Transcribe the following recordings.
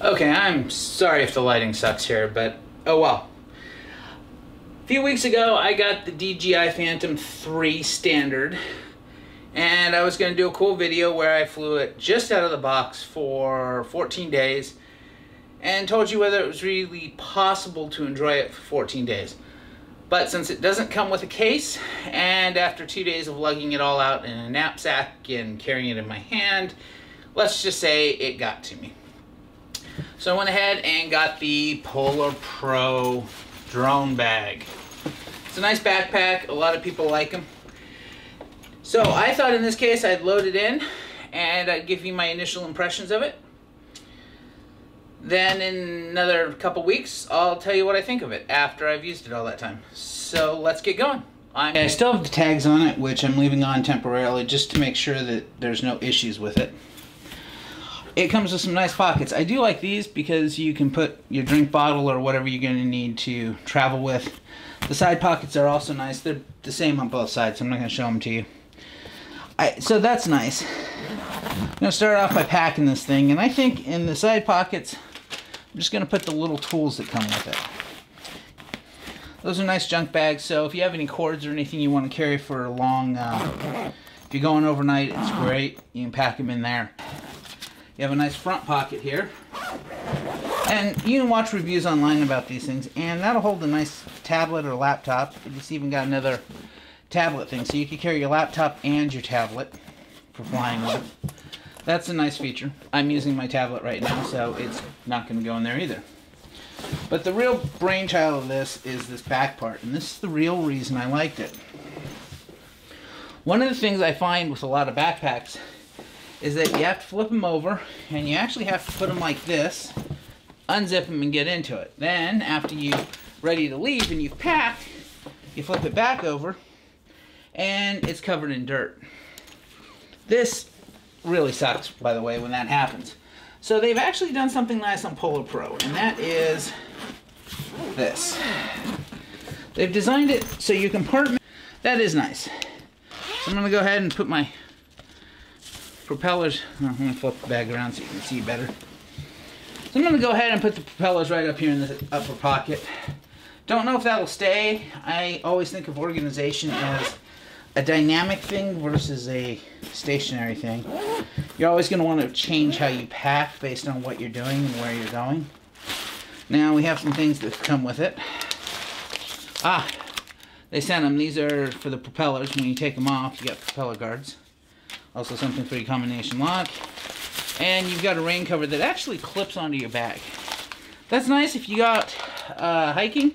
Okay, I'm sorry if the lighting sucks here, but oh well. A few weeks ago, I got the DJI Phantom 3 Standard, and I was going to do a cool video where I flew it just out of the box for 14 days and told you whether it was really possible to enjoy it for 14 days. But since it doesn't come with a case, and after 2 days of lugging it all out in a knapsack and carrying it in my hand, let's just say it got to me. So I went ahead and got the Polar Pro drone bag. It's a nice backpack. A lot of people like them. So I thought in this case I'd load it in and I'd give you my initial impressions of it. Then in another couple weeks I'll tell you what I think of it after I've used it all that time. So let's get going. I still have the tags on it, which I'm leaving on temporarily just to make sure that there's no issues with it. It comes with some nice pockets. I do like these because you can put your drink bottle or whatever you're going to need to travel with. The side pockets are also nice. They're the same on both sides, so I'm not going to show them to you. So that's nice. I'm going to start off by packing this thing, and I think in the side pockets, I'm just going to put the little tools that come with it. Those are nice junk bags, so if you have any cords or anything you want to carry for a long, if you're going overnight, it's great. You can pack them in there. You have a nice front pocket here. And you can watch reviews online about these things, and that'll hold a nice tablet or laptop. It's even got another tablet thing, so you can carry your laptop and your tablet for flying with. That's a nice feature. I'm using my tablet right now, so it's not going to go in there either. But the real brainchild of this is this back part, and this is the real reason I liked it. One of the things I find with a lot of backpacks is that you have to flip them over, and you actually have to put them like this, unzip them and get into it. Then, after you're ready to leave and you've packed, you flip it back over, and it's covered in dirt. This really sucks, by the way, when that happens. So they've actually done something nice on Polar Pro, and that is this. They've designed it so you compartment. That is nice. So I'm going to go ahead and put my propellers. I'm going to flip the bag around so you can see better. So I'm going to go ahead and put the propellers right up here in the upper pocket. Don't know if that'll stay. I always think of organization as a dynamic thing versus a stationary thing. You're always going to want to change how you pack based on what you're doing and where you're going. Now we have some things that come with it. They sent them. These are for the propellers. When you take them off, you got propeller guards. Also something for your combination lock. And you've got a rain cover that actually clips onto your bag. That's nice if you got hiking.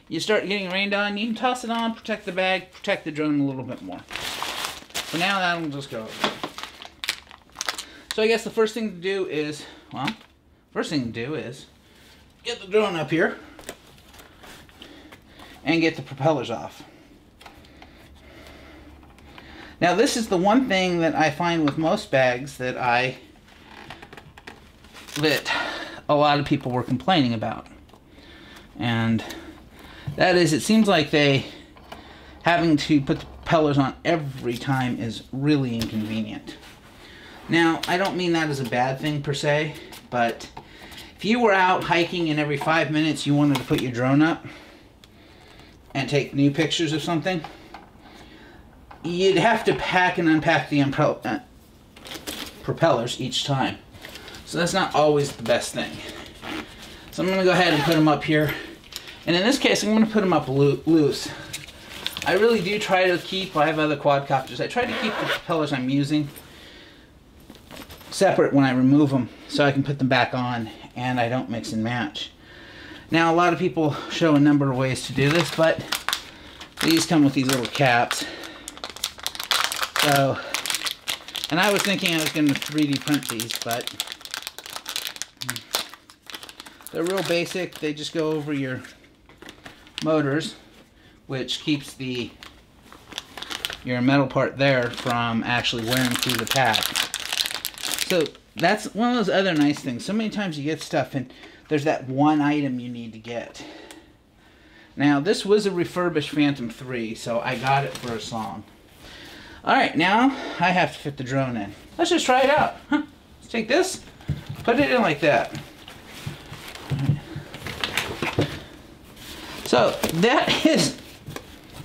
You start getting rained on, you can toss it on, protect the bag, protect the drone a little bit more. For now, that'll just go. So I guess the first thing to do is, get the drone up here and get the propellers off. Now this is the one thing that I find with most bags that a lot of people were complaining about. And that is, it seems like having to put the propellers on every time is really inconvenient. Now, I don't mean that as a bad thing per se, but if you were out hiking and every 5 minutes you wanted to put your drone up and take new pictures of something, you'd have to pack and unpack the propellers each time. So that's not always the best thing. So I'm going to go ahead and put them up here. And in this case, I'm going to put them up loose. I really do try to keep, I have other quadcopters, I try to keep the propellers I'm using separate when I remove them so I can put them back on and I don't mix and match. Now a lot of people show a number of ways to do this, but these come with these little caps. So, and I was thinking I was going to 3D print these, but they're real basic. They just go over your motors, which keeps your metal part there from actually wearing through the pack. So that's one of those other nice things. So many times you get stuff and there's that one item you need to get. Now this was a refurbished Phantom 3, so I got it for a song. Alright, now I have to fit the drone in. Let's just try it out. Let's take this, put it in like that. So that is,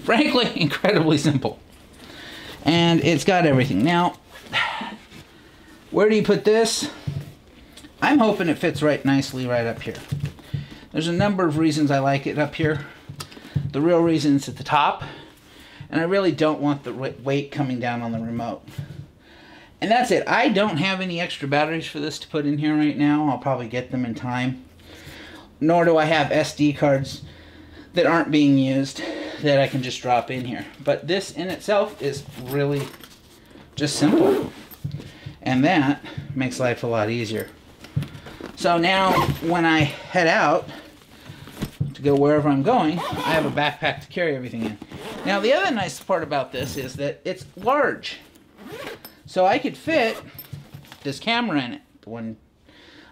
frankly, incredibly simple. And it's got everything. Now, where do you put this? I'm hoping it fits right nicely right up here. There's a number of reasons I like it up here. The real reason is at the top. And I really don't want the weight coming down on the remote. And that's it. I don't have any extra batteries for this to put in here right now. I'll probably get them in time. Nor do I have SD cards that aren't being used that I can just drop in here. But this in itself is really just simple. And that makes life a lot easier. So now when I head out to go wherever I'm going, I have a backpack to carry everything in. Now the other nice part about this is that it's large. So I could fit this camera in it, the one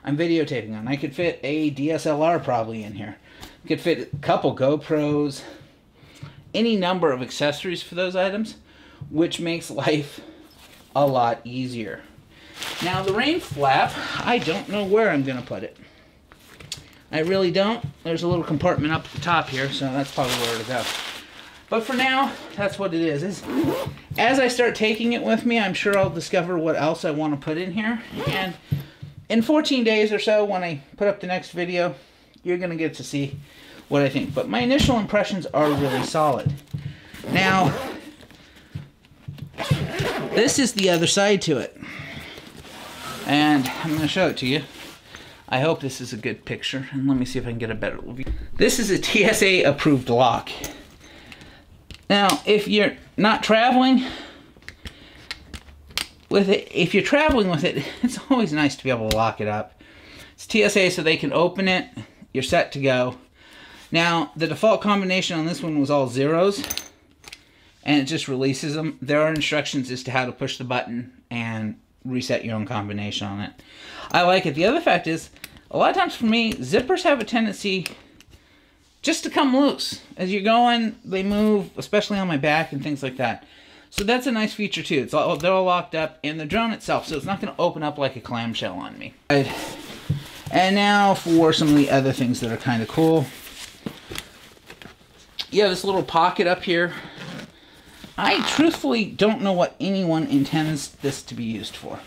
I'm videotaping on. I could fit a DSLR probably in here. I could fit a couple GoPros, any number of accessories for those items, which makes life a lot easier. Now the rain flap, I don't know where I'm going to put it. I really don't. There's a little compartment up at the top here, so that's probably where it'll go. But for now, that's what it is. As I start taking it with me, I'm sure I'll discover what else I want to put in here. And in 14 days or so, when I put up the next video, you're going to get to see what I think. But my initial impressions are really solid. Now, this is the other side to it. And I'm going to show it to you. I hope this is a good picture. And let me see if I can get a better view. This is a TSA approved lock. Now, if you're not traveling with it, it's always nice to be able to lock it up. It's TSA, so they can open it. You're set to go. Now, the default combination on this one was all zeros, and it just releases them. There are instructions as to how to push the button and reset your own combination on it. I like it. The other fact is, a lot of times for me, zippers have a tendency just to come loose. As you're going, they move, especially on my back and things like that. So that's a nice feature too. They're all locked up in the drone itself, so it's not going to open up like a clamshell on me. And now for some of the other things that are kind of cool. You have this little pocket up here. I truthfully don't know what anyone intends this to be used for.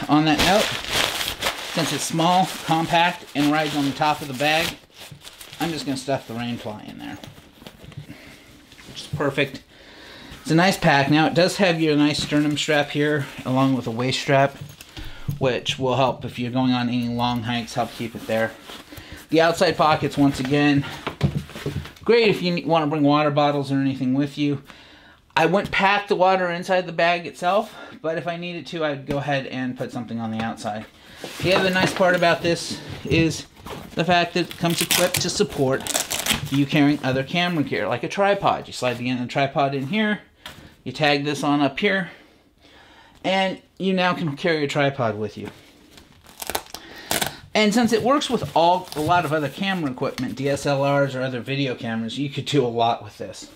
On that note, since it's small, compact, and rides on the top of the bag, I'm just going to stuff the rainfly in there. Which is perfect. It's a nice pack. Now, it does have your nice sternum strap here, along with a waist strap, which will help if you're going on any long hikes, help keep it there. The outside pockets, once again, great if you want to bring water bottles or anything with you. I wouldn't pack the water inside the bag itself, but if I needed to, I'd go ahead and put something on the outside. The other nice part about this is the fact that it comes equipped to support you carrying other camera gear, like a tripod. You slide the end of the tripod in here, you tag this on up here, and you now can carry a tripod with you. And since it works with a lot of other camera equipment, DSLRs or other video cameras, you could do a lot with this.